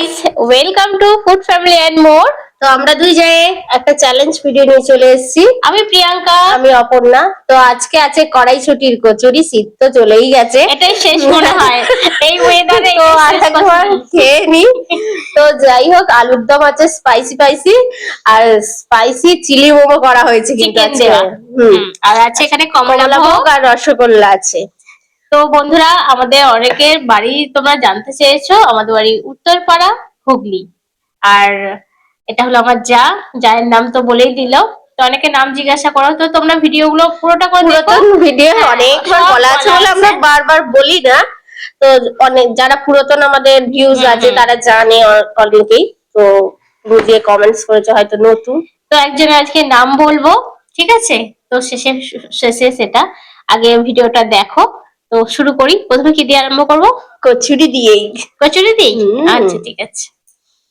Guys, welcome to food family and more. তো আমরা দুই জায়ে একটা চ্যালেঞ্জ ভিডিও নিয়ে চলে এসেছি। আমি প্রিয়াঙ্কা, আমি অপর্ণা। তো আজকে আছে কড়াইশুটির কচুরি। শীত তো চলেই গেছে, এটাই শেষ মনে হয় এই ওয়েদারে। তো আরেকবার খেয়ে নি। তো যাই হোক, আলুর দম আছে স্পাইসি স্পাইসি, আর স্পাইসি চিলি মোমো করা হয়েছে কিন্তু চিকেন আজকে। দেওয়া। আর আছে এখানে কমলা ভোগ আর রসগোল্লা আছে। তো বন্ধুরা, আমাদের অনেকের বাড়ি তোমরা জানতে চেয়েছো। আমাদের বাড়ি উত্তরপাড়া, হুগলি। আর এটা হলো আমার জায়ের নাম তো বলেই দিল। তো অনেকে নাম জিজ্ঞাসা করো, তো তোমরা ভিডিওগুলো পুরোটা করে দেখো। পুরাতন ভিডিও হ্যাঁ, অনেকবার সব বলা আছে বলে আমরা বারবার বলি না। তো অনেক যারা পুরাতন আমাদের ভিউজ আছে তারা জানে অনেকেই, তো বুঝিয়ে কমেন্টস করেছে, হয়তো নতুন। তো একজনের আজকে নাম বলবো, ঠিক আছে? তো শেষে শেষে সেটা আগে ভিডিওটা দেখো। তো শুরু করি। প্রথমে কি দিয়ে আরম্ভ করবো? কচুরি দিয়েই। কচুরি দিই? আচ্ছা, ঠিক আছে।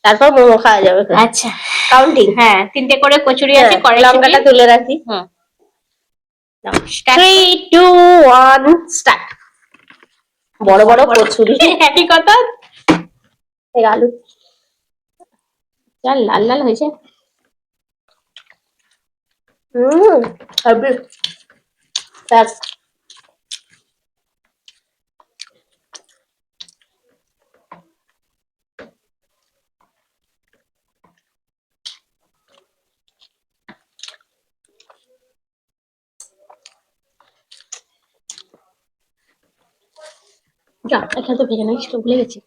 তারপর মোমো খাওয়া যাবে। আচ্ছা, কাউন্টিং। হ্যাঁ, 3টে করে কচুরি আছে। লঙ্কাটা তুলে রাখি। হুম, 3, 2, 1 স্টার্ট। বড় বড় কচুরি, একই কথা। এই আলু যা লাল লাল হয়েছে। হেভি। ব্যাস। যা, এখানে তো ভেজে নিস, ভুলে গেছি।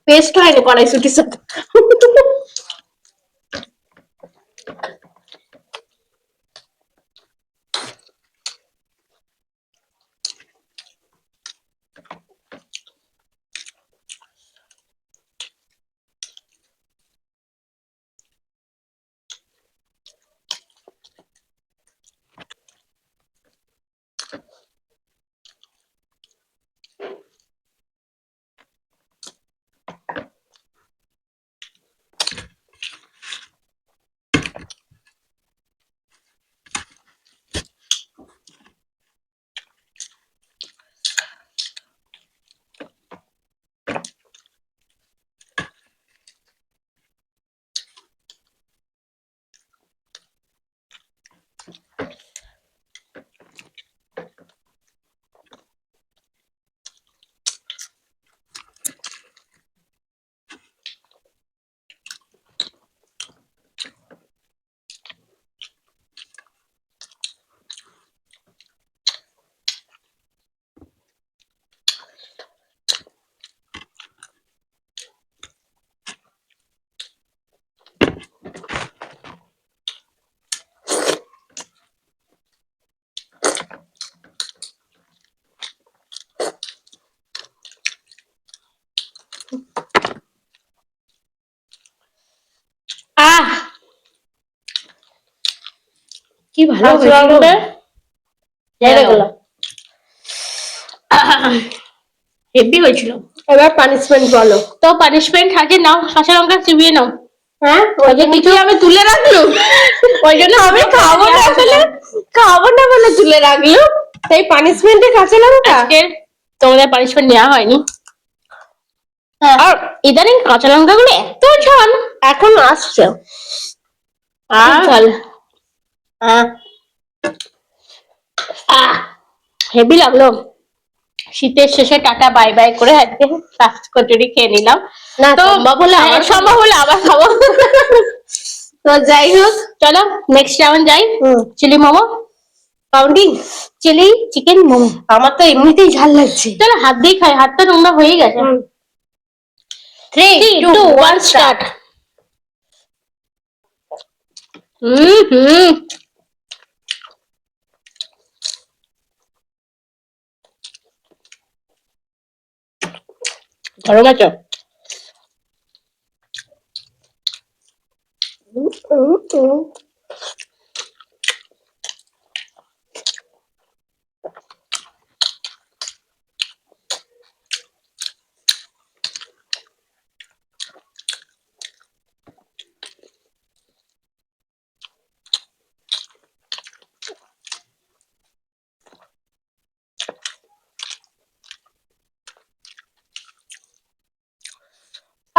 পেস্ট হয়নি কড়াইশুটির সাথে। কি ভালো হয়েছিল। হেভি হয়েছিল। এবার পানিশমেন্ট বলো। তো পানিশমেন্ট আগে নাও, কাঁচা লঙ্কা চিবিয়ে নাও। হ্যাঁ, ওই যে কিছু আমি তুলে রাখলুম। ওই জন্য আমি খাবো না বলে তুলে রাখলু। তাই পানিশমেন্টে কাঁচা লঙ্কা। আজকে তোমাদের পানিশমেন্ট নেওয়া হয়নি। আর ইদানিং কাঁচা লঙ্কা গুলো এত ঝাল। এখন আসছে ঝাল। হেভি লাগলো। শীতের শেষে টাটা বাই বাই করে আজকে ফার্স্ট কচুরি খেয়ে নিলাম। না, তো সম্ভব হলে আবার খাবো। তো যাই হোক, চলো নেক্সট রাউন্ড যাই। Chilli momo. Counting. Chilli chicken momo. আমার তো এমনিতেই ঝাল লাগছে। চলো হাত দিয়ে খাই, হাত তো নোংরা হয়ে গেছে। 3, 2, 1 স্টার্ট। গরম আছে।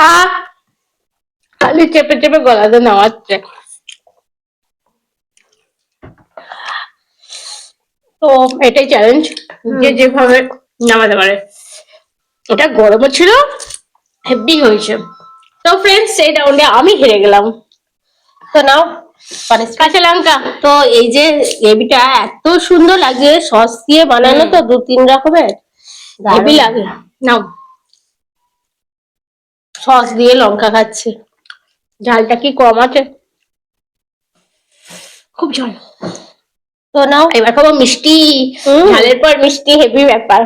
আহ খালি চেপে চেপে গলাতে নামাচ্ছে। তো এটাই চ্যালেঞ্জ, যে যেভাবে নামাতে পারে। এটা গরমও ছিল, হেভি হয়েছে। তো ফ্রেন্ডস, এই রাউন্ডে আমি হেরে গেলাম। তো নাও কাঁচা লঙ্কা। তো এই যে গ্রেভিটা এত সুন্দর লাগে, সস দিয়ে বানানো তো 2-3 রকমের, হেভি লাগে। নাও, সস দিয়ে লঙ্কা খাচ্ছি। ঝালটা কি কম আছে? খুব ঝাল। তো নাও এবার খাবো মিষ্টি। ঝালের পর মিষ্টি, হেভি ব্যাপার।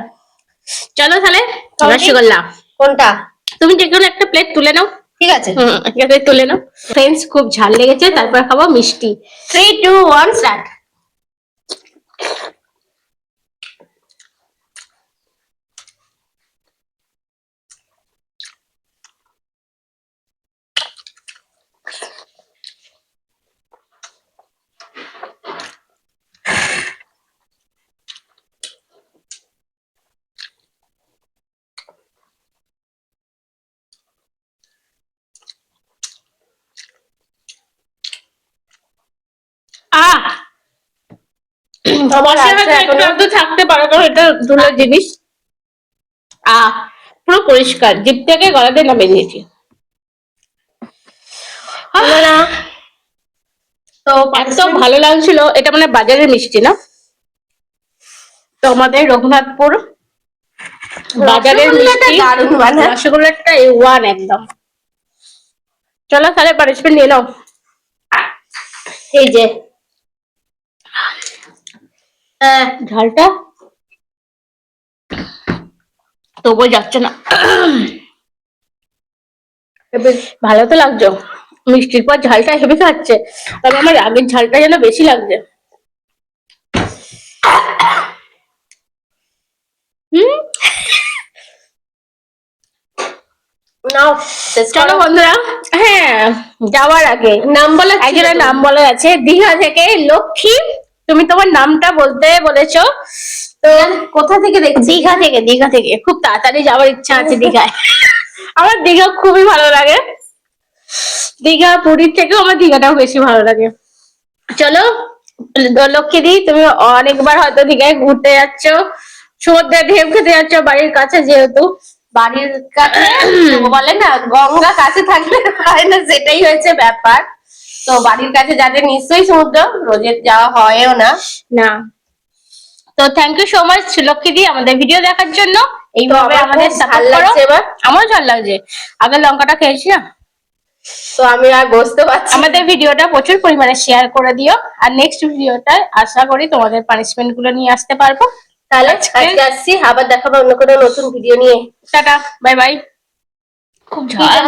চলো তাহলে রসগোল্লা। কোনটা? তুমি যে কোনো একটা প্লেট তুলে নাও। ঠিক আছে, ঠিক আছে, তুলে নাও। ফ্রেন্ডস, খুব ঝাল লেগেছে, তারপর খাবো মিষ্টি। 3, 2, 1 স্টার্ট। আহ আমার মশলা আছে একটু এখনো। একটু থাকতে পারে, কারণ এটা ধুলোর জিনিস। পুরো পরিষ্কার, জিভ থেকে গলাতে নামে দিয়েছি। হলো না। তো এত ভালো লাগছিল। এটা মানে বাজারের মিষ্টি না, তো আমাদের রঘুনাথপুর বাজারের রসগোল্লাটা মিষ্টি। দারুণ বানায়। রসগোল্লাটা A1 একদম। চলো তাহলে পানিশমেন্ট নিয়ে নাও। এই যে ঝালটা তবুও যাচ্ছে না। ভালো তো লাগছে, মিষ্টির পর ঝালটা হেভি খাচ্ছে, তবে আমার আগের ঝালটা যেন বেশি লাগছে। নাও, চলো বন্ধুরা, হ্যাঁ, যাওয়ার আগে নাম বলা একজনের নাম বলা আছে, দীঘা থেকে লক্ষ্মী। তুমি তোমার নামটা বলতে বলেছো, তো কোথা থেকে দেখছি? দীঘা থেকে। দীঘা থেকে খুব তাড়াতাড়ি যাওয়ার ইচ্ছা আছে দীঘায়। আমার দীঘা খুবই ভালো লাগে। দীঘা পুরীর থেকেও আমার দীঘাটাও বেশি ভালো লাগে। চলো লক্ষ্মী দি, তুমি অনেকবার হয়তো দীঘায় ঘুরতে যাচ্ছ, সমুদ্রে ঢেউ খেতে যাচ্ছ, বাড়ির কাছে যেহেতু। বাড়ির কাছে বলে না, গঙ্গা কাছে থাকলে হয় না, সেটাই হয়েছে ব্যাপার। তো বাড়ির কাছে যাদের নিশ্চয়ই সমুদ্র, রোজের যাওয়া হয়ও না। না। তো thank you so much Lakshmi di, আমাদের ভিডিও দেখার জন্য। এইভাবে আমাদের সাপোর্ট করো। এবার আমারও ঝাল লাগছে, আগে লঙ্কাটা খেয়েছি না। তো আমি আর বসতে পারছি না। আমাদের ভিডিওটা প্রচুর পরিমাণে শেয়ার করে দিও, আর নেক্সট ভিডিওটা আশা করি তোমাদের পানিশমেন্ট গুলো নিয়ে আসতে পারবো। তাহলে আজকে আসছি, আবার দেখাবো অন্য কোনো নতুন ভিডিও নিয়ে। Tata, bye bye. খুব ঝাল।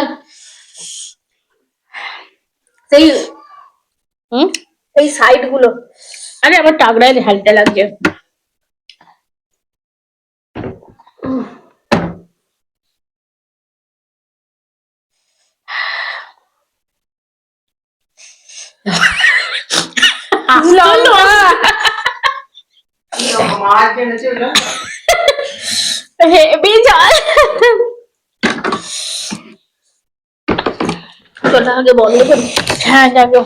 সেই হুম, এই সাইড গুলো। আরে আমার টাগড়ায় ঝালটা লাগছে। হেভি ঝাল। চলো আগে বন্ধ করি। হ্যাঁ, যাবো।